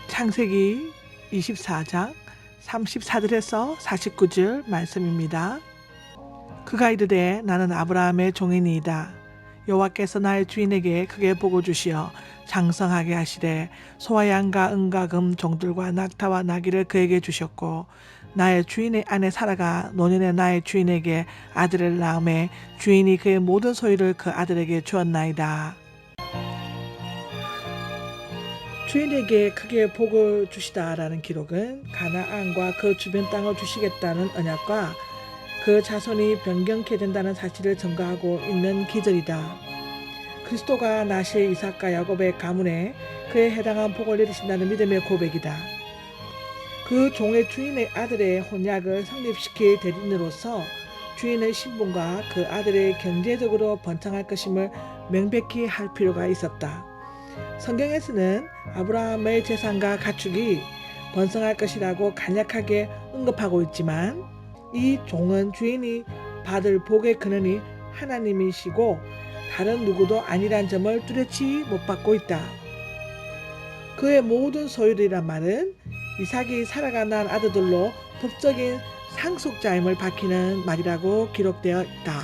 창세기 24장 34절에서 49절 말씀입니다. 그가 이르되 나는 아브라함의 종이니이다. 여호와께서 나의 주인에게 크게 복을 주시어 장성하게 하시되 소와 양과 은과 금 종들과 낙타와 나귀를 그에게 주셨고 나의 주인의 아내 사라가 노년에 나의 주인에게 아들을 낳음에 주인이 그의 모든 소유를 그 아들에게 주었나이다. 주인에게 크게 복을 주시다라는 기록은 가나안과 그 주변 땅을 주시겠다는 언약과 그 자손이 변경케 된다는 사실을 증거하고 있는 기절이다. 그리스도가 나실 이삭과 야곱의 가문에 그에 해당한 복을 내리신다는 믿음의 고백이다. 그 종의 주인의 아들의 혼약을 성립시킬 대리인으로서 주인의 신분과 그 아들의 경제적으로 번창할 것임을 명백히 할 필요가 있었다. 성경에서는 아브라함의 재산과 가축이 번성할 것이라고 간략하게 언급하고 있지만 이 종은 주인이 받을 복의 근원이 하나님이시고 다른 누구도 아니란 점을 뚜렷이 못 받고 있다. 그의 모든 소유이란 말은 이삭이 사라가 낳은 아들들로 법적인 상속자임을 밝히는 말이라고 기록되어 있다.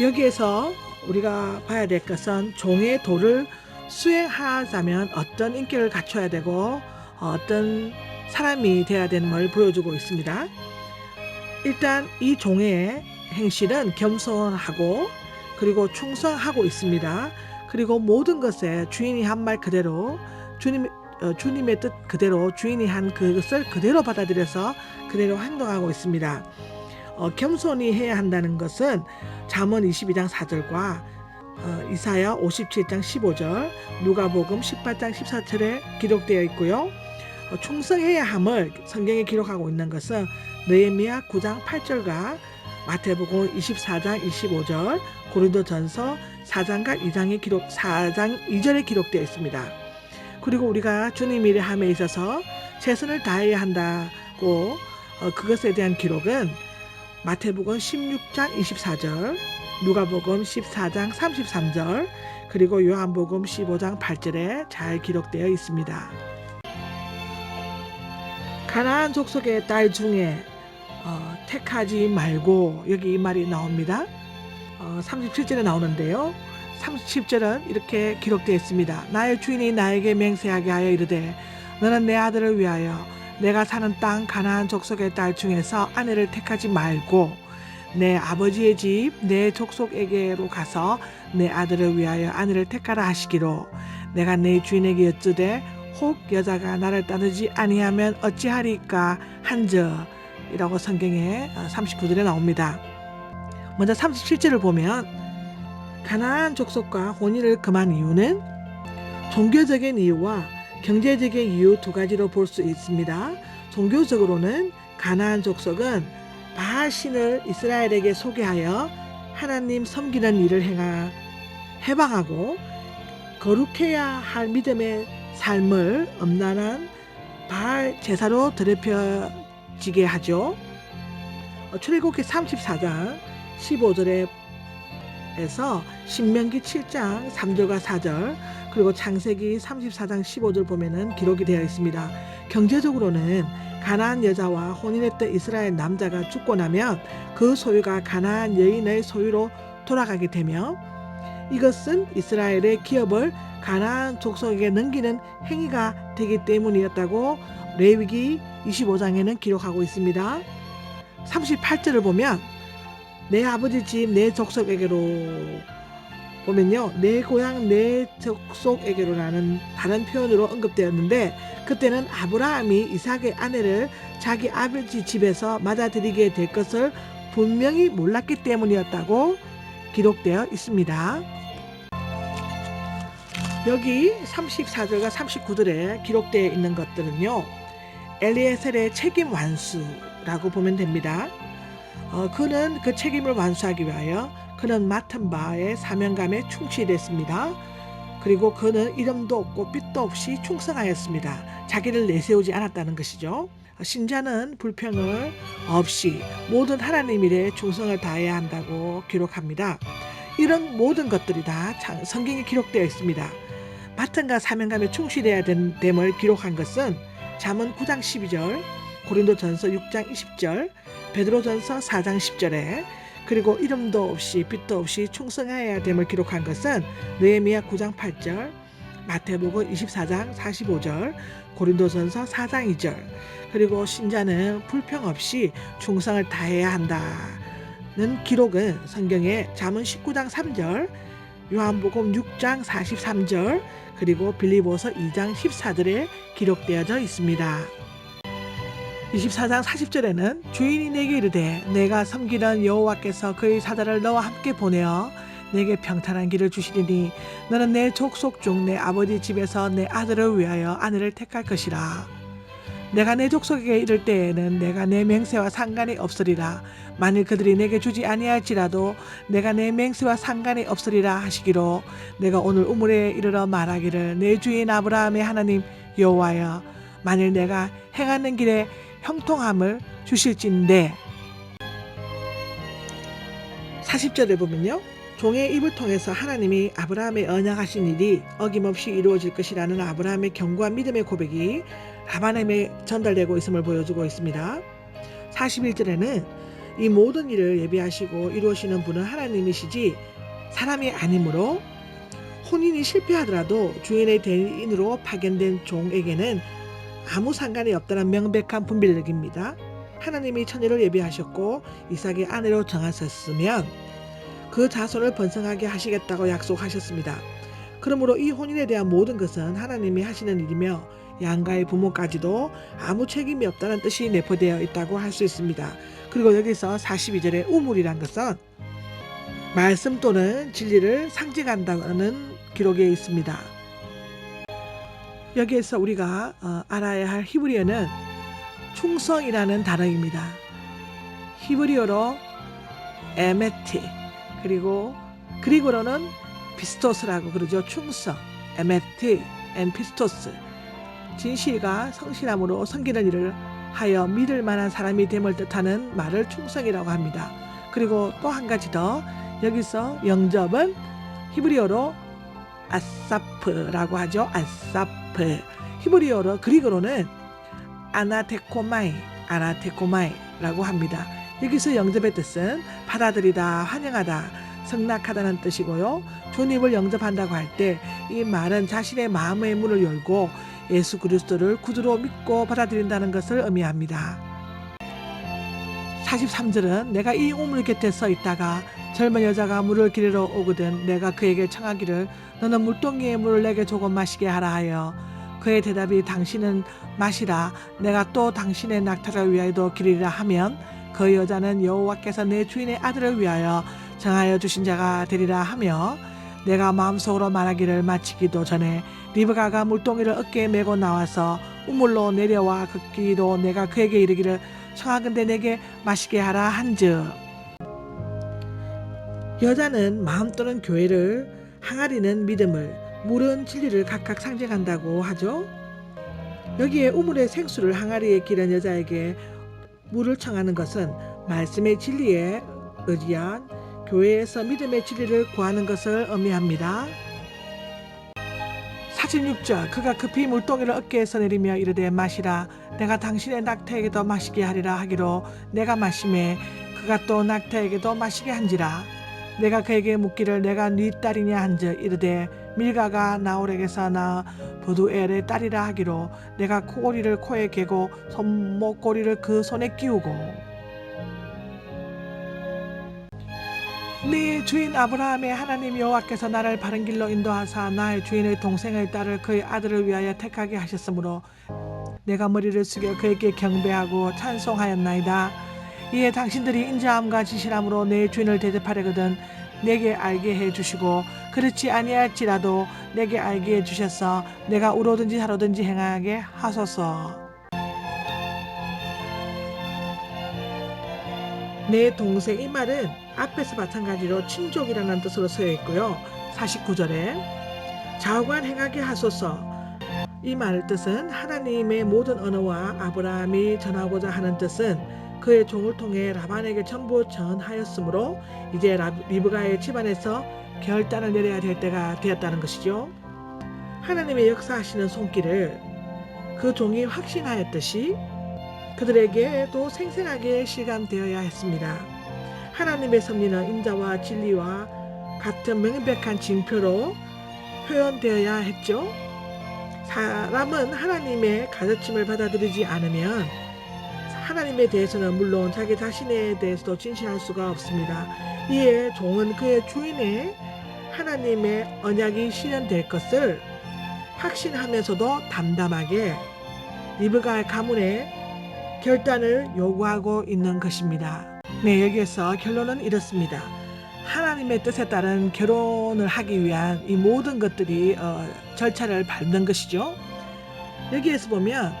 여기에서 우리가 봐야 될 것은 종의 도를 수행하자면 어떤 인격을 갖춰야 되고 어떤 사람이 되어야 되는 걸 보여주고 있습니다. 일단 이 종의 행실은 겸손하고 그리고 충성하고 있습니다. 그리고 모든 것에 주인이 한 말 그대로 주님의 뜻 그대로 주인이 한 그것을 그대로 받아들여서 그대로 행동하고 있습니다. 겸손히 해야 한다는 것은 잠언 22장 4절과 이사야 57장 15절, 누가복음 18장 14절에 기록되어 있고요. 충성해야 함을 성경에 기록하고 있는 것은 느헤미야 9장 8절과 마태복음 24장 25절, 고린도전서 4장과 4장 2절에 기록되어 있습니다. 그리고 우리가 주님 일의 함에 있어서 최선을 다해야 한다고 그것에 대한 기록은 마태복음 16장 24절, 누가복음 14장 33절, 그리고 요한복음 15장 8절에 잘 기록되어 있습니다. 가나안 족속의 딸 중에 택하지 말고 여기 이 말이 나옵니다. 37절에 나오는데요. 30절은 이렇게 기록되어 있습니다. 나의 주인이 나에게 맹세하게 하여 이르되 너는 내 아들을 위하여 내가 사는 땅 가나안 족속의 딸 중에서 아내를 택하지 말고 내 아버지의 집 내 족속에게로 가서 내 아들을 위하여 아내를 택하라 하시기로 내가 내 주인에게 여쭈되 혹 여자가 나를 따르지 아니하면 어찌하리까 한저이라고 성경에 39절에 나옵니다. 먼저 37절을 보면 가나안 족속과 혼인을 금한 이유는 종교적인 이유와 경제적인 이유 두 가지로 볼 수 있습니다. 종교적으로는 가나안 족속은 바알 신을 이스라엘에게 소개하여 하나님 섬기는 일을 해방하고 거룩해야 할 믿음의 삶을 엄란한 바알 제사로 더럽혀지게 하죠. 출애굽기 34장 15절에서 신명기 7장 3절과 4절 그리고 창세기 34장 15절 보면은 기록이 되어 있습니다. 경제적으로는 가나안 여자와 혼인했던 이스라엘 남자가 죽고 나면 그 소유가 가나안 여인의 소유로 돌아가게 되며 이것은 이스라엘의 기업을 가나안 족속에게 넘기는 행위가 되기 때문이었다고 레위기 25장에는 기록하고 있습니다. 38절을 보면 내 아버지 집 내 족속에게로 보면요. 내 고향 내 족속에게로라는 다른 표현으로 언급되었는데 그때는 아브라함이 이삭의 아내를 자기 아버지 집에서 맞아들이게 될 것을 분명히 몰랐기 때문이었다고 기록되어 있습니다. 여기 34절과 39절에 기록되어 있는 것들은요. 엘리에셀의 책임 완수라고 보면 됩니다. 그는 그 책임을 완수하기 위하여 그는 맡은 바의 사명감에 충실했습니다. 그리고 그는 이름도 없고 빚도 없이 충성하였습니다. 자기를 내세우지 않았다는 것이죠. 신자는 불평을 없이 모든 하나님 일에 충성을 다해야 한다고 기록합니다. 이런 모든 것들이 다 성경에 기록되어 있습니다. 맡은가 사명감에 충실해야 됨을 기록한 것은 잠언 9장 12절, 고린도전서 6장 20절, 베드로전서 4장 10절에 그리고 이름도 없이 빛도 없이 충성해야 됨을 기록한 것은 느헤미야 9장 8절, 마태복음 24장 45절, 고린도전서 4장 2절, 그리고 신자는 불평 없이 충성을 다해야 한다는 기록은 성경의 잠언 19장 3절, 요한복음 6장 43절, 그리고 빌립보서 2장 14절에 기록되어져 있습니다. 24장 40절에는 주인이 내게 이르되 내가 섬기는 여호와께서 그의 사자를 너와 함께 보내어 내게 평탄한 길을 주시리니 너는 내 족속 중 내 아버지 집에서 내 아들을 위하여 아내를 택할 것이라. 내가 내 족속에게 이를 때에는 내가 내 맹세와 상관이 없으리라. 만일 그들이 내게 주지 아니할지라도 내가 내 맹세와 상관이 없으리라 하시기로 내가 오늘 우물에 이르러 말하기를 내 주인 아브라함의 하나님 여호와여, 만일 내가 행하는 길에 형통함을 주실진데. 40절에 보면요, 종의 입을 통해서 하나님이 아브라함의 언약하신 일이 어김없이 이루어질 것이라는 아브라함의 견고한 믿음의 고백이 라반에게 전달되고 있음을 보여주고 있습니다. 41절에는 이 모든 일을 예비하시고 이루시는 분은 하나님이시지 사람이 아니므로 혼인이 실패하더라도 주인의 대리인으로 파견된 종에게는 아무 상관이 없다는 명백한 분별력입니다. 하나님이 처녀를 예비하셨고 이삭의 아내로 정하셨으면 그 자손을 번성하게 하시겠다고 약속하셨습니다. 그러므로 이 혼인에 대한 모든 것은 하나님이 하시는 일이며 양가의 부모까지도 아무 책임이 없다는 뜻이 내포되어 있다고 할 수 있습니다. 그리고 여기서 42절의 우물이란 것은 말씀 또는 진리를 상징한다는 기록에 있습니다. 여기에서 우리가 알아야 할 히브리어는 충성이라는 단어입니다. 히브리어로 에메티, 그리고 그리고로는 피스토스라고 그러죠. 충성, 에메티, 앤 피스토스. 진실과 성실함으로 섬기는 일을 하여 믿을 만한 사람이 됨을 뜻하는 말을 충성이라고 합니다. 그리고 또 한 가지 더, 여기서 영접은 히브리어로 아사프라고 하죠. 아사프. 히브리어로 그리고로는 아나테코마이라고 합니다. 여기서 영접의 뜻은 받아들이다, 환영하다, 승낙하다는 뜻이고요. 주님을 영접한다고 할 때 이 말은 자신의 마음의 문을 열고 예수 그리스도를 구주로 믿고 받아들인다는 것을 의미합니다. 43절은 내가 이 우물 곁에 서 있다가 젊은 여자가 물을 기르러 오거든 내가 그에게 청하기를 너는 물동이의 물을 내게 조금 마시게 하라 하여 그의 대답이 당신은 마시라 내가 또 당신의 낙타를 위하여도 기르리라 하면 그 여자는 여호와께서 내 주인의 아들을 위하여 정하여 주신 자가 되리라 하며 내가 마음속으로 말하기를 마치기도 전에 리브가가 물동이를 어깨에 메고 나와서 우물로 내려와 걷기도 내가 그에게 이르기를 청하건대 내게 마시게 하라 한즉. 여자는 마음 또는 교회를, 항아리는 믿음을, 물은 진리를 각각 상징한다고 하죠. 여기에 우물의 생수를 항아리에 기른 여자에게 물을 청하는 것은 말씀의 진리에 의지한 교회에서 믿음의 진리를 구하는 것을 의미합니다. 46절 그가 급히 물동이를 어깨에서 내리며 이르되 마시라 내가 당신의 낙타에게도 마시게 하리라 하기로 내가 마시매 그가 또 낙타에게도 마시게 한지라 내가 그에게 묻기를 내가 네 딸이냐 한즉 이르되 밀가가 나홀에게서 나 부두엘의 딸이라 하기로 내가 코고리를 코에 개고 손목고리를 그 손에 끼우고. 네 주인 아브라함의 하나님 여호와께서 나를 바른 길로 인도하사 나의 주인의 동생의 딸을 그의 아들을 위하여 택하게 하셨으므로 내가 머리를 숙여 그에게 경배하고 찬송하였나이다. 이에 당신들이 인자함과 지실함으로 내 주인을 대접하려거든 내게 알게 해주시고 그렇지 아니할지라도 내게 알게 해주셔서 내가 우로든지 하로든지 행하게 하소서. 내 동생 이 말은 앞에서 마찬가지로 친족이라는 뜻으로 쓰여 있고요. 49절에 좌우간 행하게 하소서 이 말 뜻은 하나님의 모든 언어와 아브라함이 전하고자 하는 뜻은 그의 종을 통해 라반에게 전부 전하였으므로 이제 리브가의 집안에서 결단을 내려야 될 때가 되었다는 것이죠. 하나님의 역사하시는 손길을 그 종이 확신하였듯이 그들에게도 생생하게 실감되어야 했습니다. 하나님의 섭리는 인자와 진리와 같은 명백한 징표로 표현되어야 했죠. 사람은 하나님의 가르침을 받아들이지 않으면 하나님에 대해서는 물론 자기 자신에 대해서도 진실할 수가 없습니다. 이에 종은 그의 주인의 하나님의 언약이 실현될 것을 확신하면서도 담담하게 리브가의 가문의 결단을 요구하고 있는 것입니다. 네, 여기에서 결론은 이렇습니다. 하나님의 뜻에 따른 결혼을 하기 위한 이 모든 것들이 절차를 밟는 것이죠. 여기에서 보면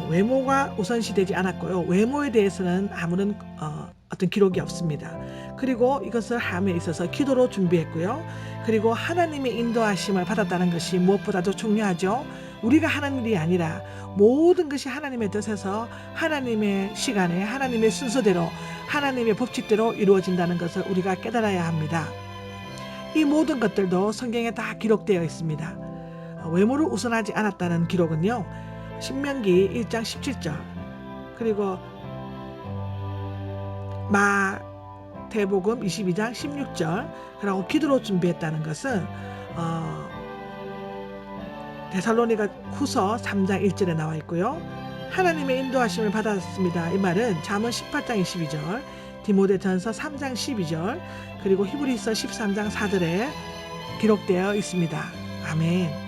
외모가 우선시되지 않았고요. 외모에 대해서는 아무런 어떤 기록이 없습니다. 그리고 이것을 함에 있어서 기도로 준비했고요. 그리고 하나님의 인도하심을 받았다는 것이 무엇보다도 중요하죠. 우리가 하는 일이 아니라 모든 것이 하나님의 뜻에서 하나님의 시간에 하나님의 순서대로 하나님의 법칙대로 이루어진다는 것을 우리가 깨달아야 합니다. 이 모든 것들도 성경에 다 기록되어 있습니다. 외모를 우선하지 않았다는 기록은요. 신명기 1장 17절 그리고 마태복음 22장 16절 그리고 기도로 준비했다는 것은 데살로니가 후서 3장 1절에 나와 있고요. 하나님의 인도하심을 받았습니다. 이 말은 잠언 18장 22절 디모데전서 3장 12절 그리고 히브리서 13장 4절에 기록되어 있습니다. 아멘.